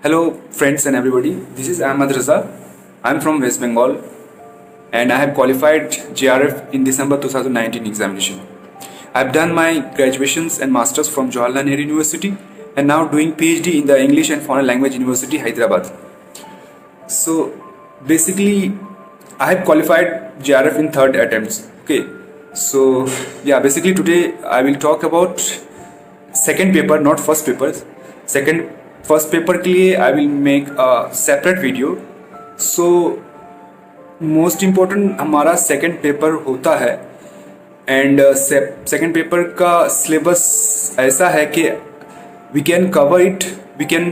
Hello, friends and everybody. This is Ahmad Raza. I'm from West Bengal and I have qualified JRF in December 2019 examination. I've done my graduations and masters from Jawaharlal Nehru University and now doing PhD in the English and Foreign Language University, Hyderabad. So basically, I have qualified JRF in third attempts. Okay. So yeah, basically today I will talk about second paper, not first paper. First paper के लिए I will make a separate video. So most important हमारा second paper होता है and second paper का syllabus ऐसा है कि we can cover it, we can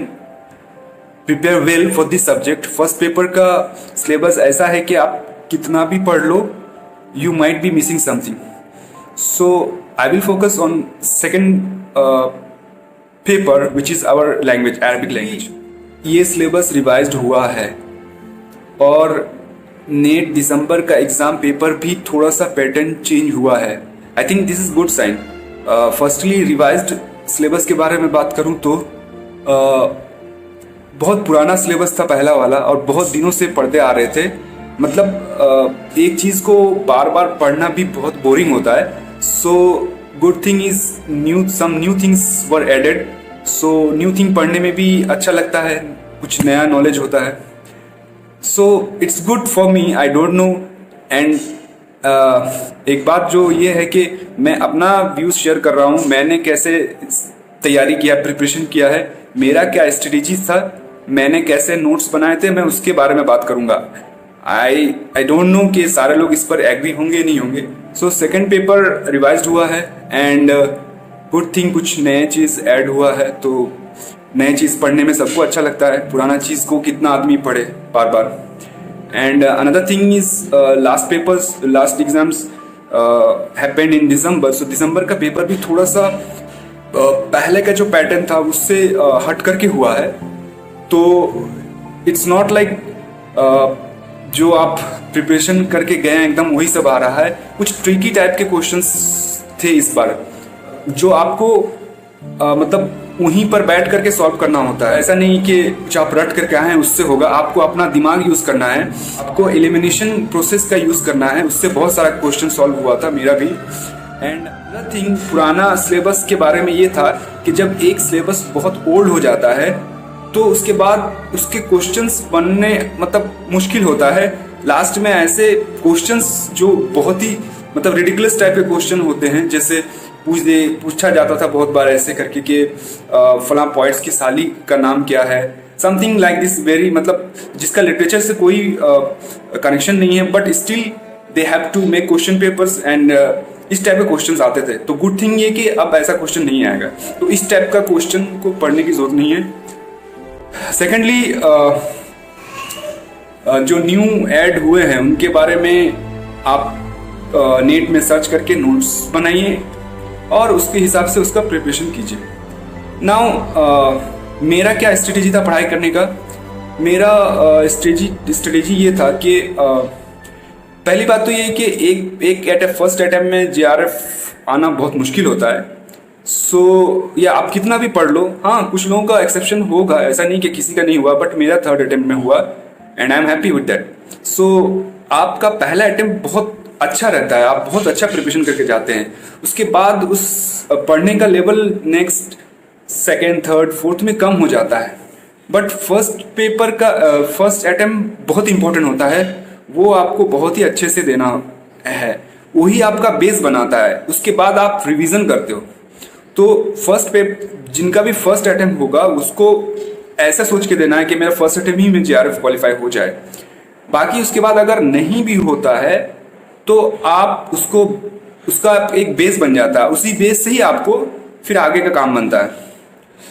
prepare well for this subject. First paper का सिलेबस ऐसा है कि आप कितना भी पढ़ लो, you might be missing something. So I will focus on second paper which is our language, Arabic language. ये सिलेबस रिवाइज्ड हुआ है और नेट दिसंबर का एग्ज़ाम पेपर भी थोड़ा सा पैटर्न चेंज हुआ है. I think this is good sign. Firstly revised syllabus के बारे में बात करूं तो बहुत पुराना सिलेबस था पहला वाला और बहुत दिनों से पढ़ते आ रहे थे. मतलब एक चीज़ को बार बार पढ़ना भी बहुत बोरिंग होता है. So good thing is some new things were added. So new thing पढ़ने में भी अच्छा लगता है, कुछ नया नॉलेज होता है. So it's good for me, I don't know. And एक बात जो ये है कि मैं अपना व्यूज शेयर कर रहा हूँ, मैंने कैसे तैयारी किया, प्रिपरेशन किया है, मेरा क्या स्ट्रेटेजी था, मैंने कैसे नोट्स बनाए थे, मैं उसके बारे में बात करूँगा. आई डोंट नो कि सारे लोग इस पर एग्री होंगे नहीं होंगे. सो सेकंड पेपर रिवाइज्ड हुआ है एंड गुड थिंग कुछ नए चीज़ ऐड हुआ है. तो नए चीज़ पढ़ने में सबको अच्छा लगता है, पुराना चीज़ को कितना आदमी पढ़े बार बार. And another thing is last exams happened in December. So दिसंबर का पेपर भी थोड़ा सा पहले का जो पैटर्न था उससे हट करके हुआ है. तो इट्स नॉट लाइक जो आप प्रिपरेशन करके गए हैं एकदम वही सब आ रहा है. कुछ ट्रिकी टाइप के क्वेश्चंस थे इस बार जो आपको मतलब वहीं पर बैठ करके सॉल्व करना होता है. ऐसा नहीं कि कुछ आप रट करके आए हैं उससे होगा. आपको अपना दिमाग यूज करना है, आपको एलिमिनेशन प्रोसेस का यूज करना है. उससे बहुत सारा क्वेश्चन सॉल्व हुआ था, मेरा भी. एंड अनदर थिंग, पुराना सिलेबस के बारे में ये था कि जब एक सिलेबस बहुत ओल्ड हो जाता है तो उसके बाद उसके क्वेश्चंस बनने मतलब मुश्किल होता है. लास्ट में ऐसे क्वेश्चंस जो बहुत ही मतलब रिडिकुलस टाइप के क्वेश्चन होते हैं, जैसे पूछा जाता था बहुत बार ऐसे करके कि फलां पॉइंट्स की साली का नाम क्या है, समथिंग लाइक दिस. वेरी मतलब जिसका लिटरेचर से कोई कनेक्शन नहीं है, but still they have to make question papers and इस टाइप के क्वेश्चंस आते थे. तो गुड थिंग ये कि अब ऐसा क्वेश्चन नहीं आएगा. तो इस टाइप का क्वेश्चन को पढ़ने की जरूरत नहीं है. सेकेंडली जो न्यू ऐड हुए हैं उनके बारे में आप नेट में सर्च करके नोट्स बनाइए और उसके हिसाब से उसका प्रिपरेशन कीजिए. नाउ मेरा क्या स्ट्रेटेजी था पढ़ाई करने का. मेरा स्ट्रेटेजी ये था कि पहली बात तो ये कि फर्स्ट अटेम्प्ट में JRF आना बहुत मुश्किल होता है. सो या आप कितना भी पढ़ लो, हाँ कुछ लोगों का एक्सेप्शन होगा, ऐसा नहीं कि किसी का नहीं हुआ, बट मेरा थर्ड अटेम्प्ट में हुआ and I am happy with that. So आपका पहला अटेम्प्ट बहुत अच्छा रहता है, आप बहुत अच्छा प्रिपरेशन करके जाते हैं. उसके बाद उस पढ़ने का level next second third fourth में कम हो जाता है. बट फर्स्ट अटेम्प्ट बहुत इंपॉर्टेंट होता है, वो आपको बहुत ही अच्छे से देना है, वही आपका बेस बनाता है. उसके बाद आप रिवीजन करते हो. तो फर्स्ट पेपर जिनका भी फर्स्ट अटेम्प्ट होगा उसको ऐसा सोच के देना है कि मेरा फर्स्ट अटेम्प्ट ही में JRF क्वालिफाई हो जाए. बाकी उसके बाद अगर नहीं भी होता है तो आप उसका एक बेस बन जाता है, उसी बेस से ही आपको फिर आगे का काम बनता है.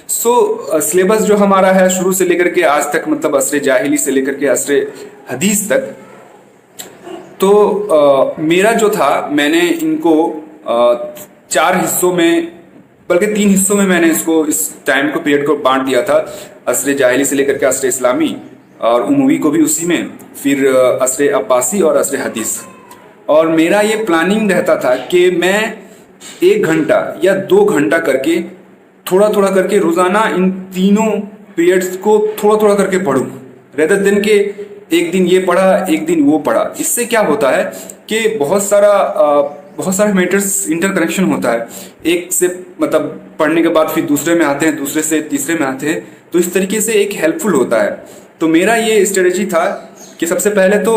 सो सिलेबस जो हमारा है शुरू से लेकर के आज तक, मतलब असरे जाहिली से लेकर के असरे हदीस तक, तो मेरा जो था मैंने इनको 4 हिस्सों में बल्कि 3 हिस्सों में मैंने इसको इस टाइम को पीरियड को बांट दिया था. असरे जाहिली से लेकर के असरे इस्लामी और उमवी को भी उसी में, फिर असरे अब्बासी और असरे हदीस. और मेरा ये प्लानिंग रहता था कि मैं 1 घंटा या 2 घंटा करके थोड़ा थोड़ा करके रोजाना इन तीनों पीरियड्स को थोड़ा थोड़ा करके पढूं, रेदर देन के एक दिन ये पढ़ा एक दिन वो पढ़ा। इससे क्या होता है कि बहुत सारे मैटर्स इंटरकनेक्शन होता है, एक से मतलब पढ़ने के बाद फिर दूसरे में आते हैं, दूसरे से तीसरे में आते हैं, तो इस तरीके से एक हेल्पफुल होता है। तो मेरा ये स्ट्रेटेजी था कि सबसे पहले तो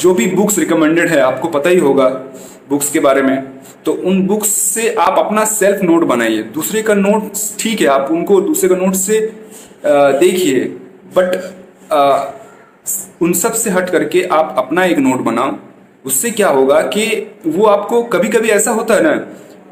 जो भी बुक्स रिकमेंडेड है, आपको पता ही होगा बुक्स के बारे में, तो उन बुक्स से आप अपना सेल्फ नोट बनाइए। दूसरे का नोट ठीक है, आप उनको दूसरे का नोट से देखिए, बट उन सब से हट करके आप अपना एक नोट बनाओ। उससे क्या होगा कि वो आपको कभी कभी ऐसा होता है ना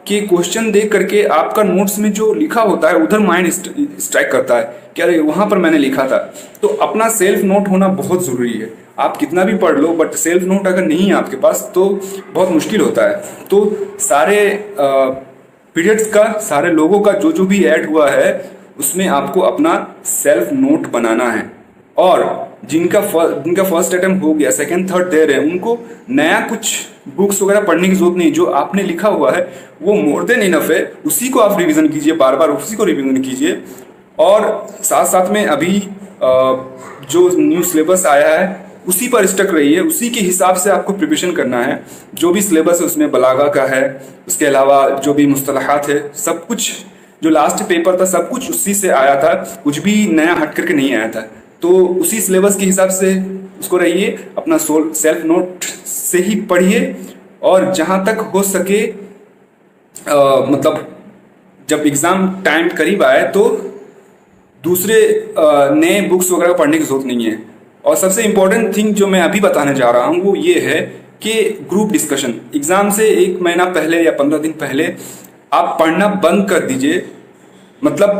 कि क्वेश्चन देख करके आपका नोट्स में जो लिखा होता है उधर माइंड स्ट्राइक करता है कि अरे वहां पर मैंने लिखा था। तो अपना सेल्फ नोट होना बहुत जरूरी है। आप कितना भी पढ़ लो, बट सेल्फ नोट अगर नहीं है आपके पास तो बहुत मुश्किल होता है। तो सारे पीरियड्स का, सारे लोगों का जो भी ऐड हुआ है उसमें आपको अपना सेल्फ नोट बनाना है। और जिनका फर्स्ट अटेम्प्ट हो गया, सेकंड थर्ड दे रहे हैं, उनको नया कुछ बुक्स वगैरह पढ़ने की जरूरत नहीं। जो आपने लिखा हुआ है वो मोर देन इनफ है, उसी को आप रिवीजन कीजिए, बार बार उसी को रिवीजन कीजिए। और साथ साथ में अभी जो न्यू सिलेबस आया है उसी पर स्टक रहिए, उसी के हिसाब से आपको प्रिपरेशन करना है। जो भी सिलेबस है उसमें बलागा का है, उसके अलावा जो भी मुस्तलहात है, सब कुछ जो लास्ट पेपर था सब कुछ उसी से आया था, कुछ भी नया हट करके नहीं आया था। तो उसी सिलेबस के हिसाब से उसको रहिए, अपना सेल्फ नोट से ही पढ़िए। और जहाँ तक हो सके मतलब जब एग्ज़ाम टाइम करीब आए तो दूसरे नए बुक्स वगैरह पढ़ने की जरूरत नहीं है। और सबसे इम्पोर्टेंट थिंग जो मैं अभी बताने जा रहा हूँ वो ये है कि ग्रुप डिस्कशन। एग्ज़ाम से 1 महीना पहले या 15 दिन पहले आप पढ़ना बंद कर दीजिए। मतलब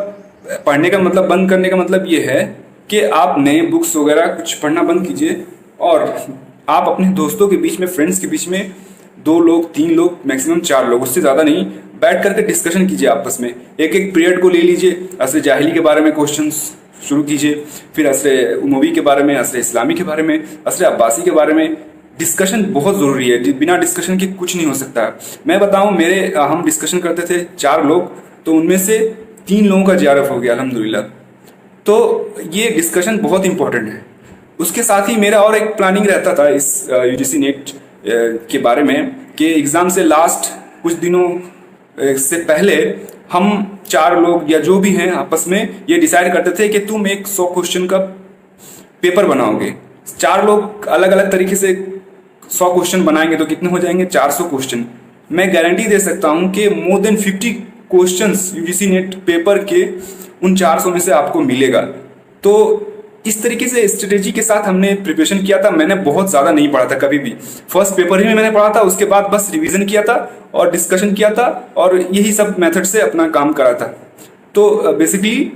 पढ़ने का मतलब, बंद करने का मतलब ये है कि आप नए बुक्स वगैरह कुछ पढ़ना बंद कीजिए और आप अपने दोस्तों के बीच में, फ्रेंड्स के बीच में 2 लोग 3 लोग मैक्सिमम 4 लोग, उससे ज़्यादा नहीं, बैठ करके डिस्कशन कीजिए आपस में। एक एक पीरियड को ले लीजिए, असर जाहिली के बारे में क्वेश्चंस शुरू कीजिए, फिर असर उमवी के बारे में, असर इस्लामी के बारे में, असर अब्बासी के बारे में। डिस्कशन बहुत ज़रूरी है, बिना डिस्कशन के कुछ नहीं हो सकता। मैं बताऊँ, हम डिस्कशन करते थे 4 लोग, तो उनमें से 3 लोगों का JRF हो गया अल्हम्दुलिल्लाह। तो ये डिस्कशन बहुत इंपॉर्टेंट है। उसके साथ ही मेरा और एक प्लानिंग रहता था इस UGC नेट के बारे में कि एग्ज़ाम से लास्ट कुछ दिनों से पहले हम 4 लोग या जो भी हैं आपस में ये डिसाइड करते थे कि तुम एक 100 क्वेश्चन का पेपर बनाओगे। 4 लोग अलग अलग तरीके से 100 क्वेश्चन बनाएंगे तो कितने हो जाएंगे? 400 क्वेश्चन। मैं गारंटी दे सकता हूं कि more than 50 questions UGC net paper के उन 400 में से आपको मिलेगा। तो इस तरीके से स्ट्रेटेजी के साथ हमने प्रिपरेशन किया था। मैंने बहुत ज़्यादा नहीं पढ़ा था कभी भी, फर्स्ट पेपर ही में मैंने पढ़ा था, उसके बाद बस रिवीजन किया था और डिस्कशन किया था और यही सब मेथड से अपना काम करा था। तो बेसिकली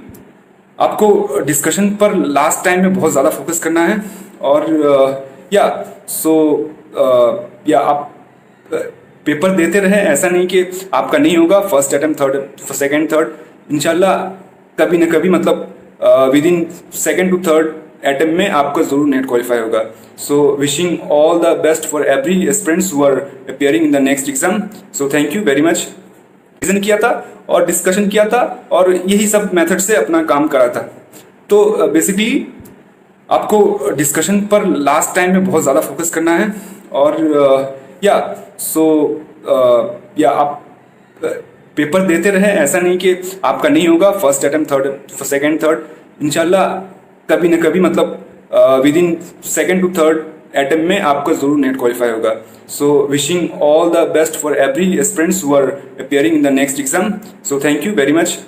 आपको डिस्कशन पर लास्ट टाइम में बहुत ज़्यादा फोकस करना है। और आप पेपर देते रहें, ऐसा नहीं कि आपका नहीं होगा। First attempt, third, second, third, इंशाल्लाह कभी ना कभी मतलब within 2nd to 3rd attempt में आपका जरूर नेट क्वालिफाई होगा। So wishing all the best for every aspirants who are appearing in the next exam. So thank you very much. Revision किया था और डिस्कशन किया था और यही सब मेथड से अपना काम करा था। तो बेसिकली आपको डिस्कशन पर लास्ट टाइम में बहुत ज़्यादा फोकस करना है। और आप पेपर देते रहें, ऐसा नहीं कि आपका नहीं होगा। First attempt, third, second, third, इंशाल्लाह कभी ना कभी मतलब within 2nd to 3rd attempt में आपका जरूर नेट क्वालिफाई होगा। So wishing all the best for every aspirants who are appearing in the next exam. So thank you very much.